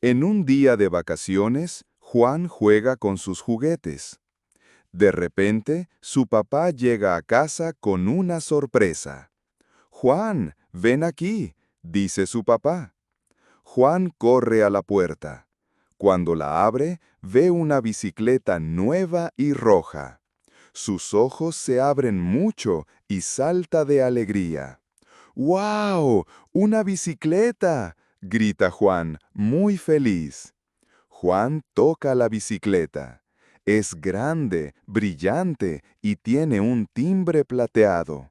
En un día de vacaciones, Juan juega con sus juguetes. De repente, su papá llega a casa con una sorpresa. «Juan, ven aquí», dice su papá. Juan corre a la puerta. Cuando la abre, ve una bicicleta nueva y roja. Sus ojos se abren mucho y salta de alegría. «¡Wow! ¡Una bicicleta!», grita Juan, muy feliz. Juan toca la bicicleta. Es grande, brillante y tiene un timbre plateado.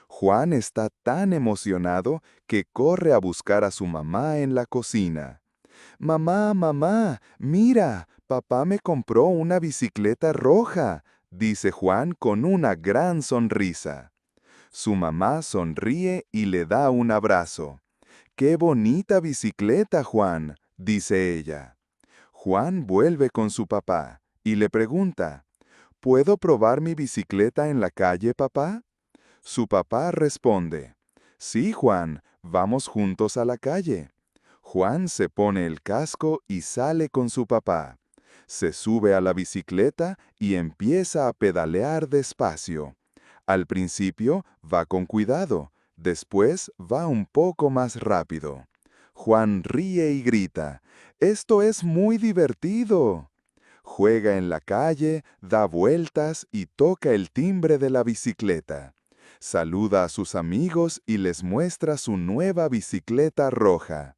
Juan está tan emocionado que corre a buscar a su mamá en la cocina. «Mamá, mamá, mira, papá me compró una bicicleta roja», dice Juan con una gran sonrisa. Su mamá sonríe y le da un abrazo. «¡Qué bonita bicicleta, Juan!», dice ella. Juan vuelve con su papá y le pregunta, «¿Puedo probar mi bicicleta en la calle, papá?». Su papá responde, «Sí, Juan, vamos juntos a la calle». Juan se pone el casco y sale con su papá. Se sube a la bicicleta y empieza a pedalear despacio. Al principio va con cuidado, después va un poco más rápido. Juan ríe y grita, «¡Esto es muy divertido!». Juega en la calle, da vueltas y toca el timbre de la bicicleta. Saluda a sus amigos y les muestra su nueva bicicleta roja.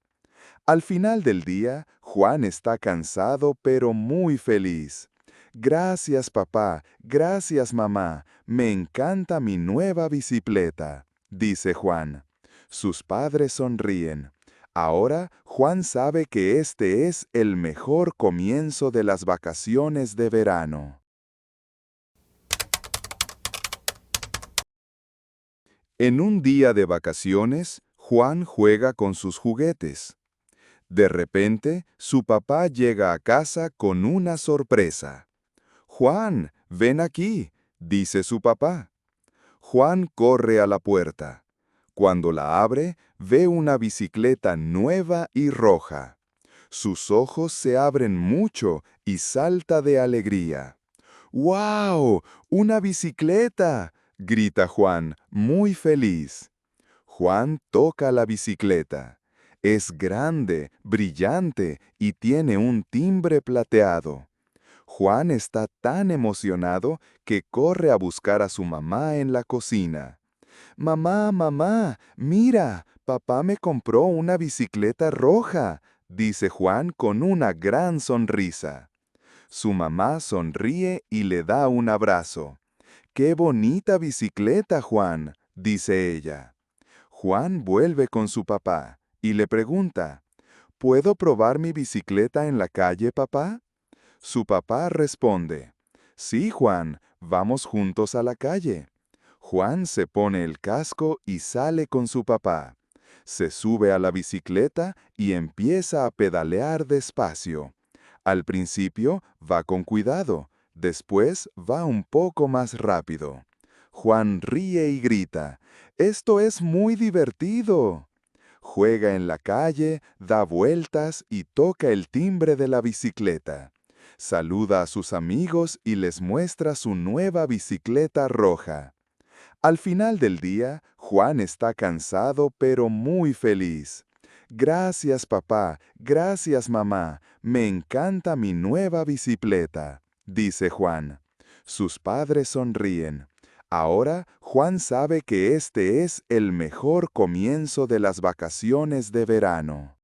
Al final del día, Juan está cansado pero muy feliz. «Gracias, papá, gracias, mamá, me encanta mi nueva bicicleta», dice Juan. Sus padres sonríen. Ahora, Juan sabe que este es el mejor comienzo de las vacaciones de verano. En un día de vacaciones, Juan juega con sus juguetes. De repente, su papá llega a casa con una sorpresa. «Juan, ven aquí», dice su papá. Juan corre a la puerta. Cuando la abre, ve una bicicleta nueva y roja. Sus ojos se abren mucho y salta de alegría. «¡Wow! ¡Una bicicleta!», grita Juan, muy feliz. Juan toca la bicicleta. Es grande, brillante y tiene un timbre plateado. Juan está tan emocionado que corre a buscar a su mamá en la cocina. «Mamá, mamá, mira, papá me compró una bicicleta roja», dice Juan con una gran sonrisa. Su mamá sonríe y le da un abrazo. «¡Qué bonita bicicleta, Juan!», dice ella. Juan vuelve con su papá y le pregunta, «¿Puedo probar mi bicicleta en la calle, papá?». Su papá responde, «Sí, Juan, vamos juntos a la calle». Juan se pone el casco y sale con su papá. Se sube a la bicicleta y empieza a pedalear despacio. Al principio va con cuidado, después va un poco más rápido. Juan ríe y grita, «¡Esto es muy divertido!». Juega en la calle, da vueltas y toca el timbre de la bicicleta. Saluda a sus amigos y les muestra su nueva bicicleta roja. Al final del día, Juan está cansado pero muy feliz. «Gracias, papá, gracias, mamá, me encanta mi nueva bicicleta», dice Juan. Sus padres sonríen. Ahora, Juan sabe que este es el mejor comienzo de las vacaciones de verano.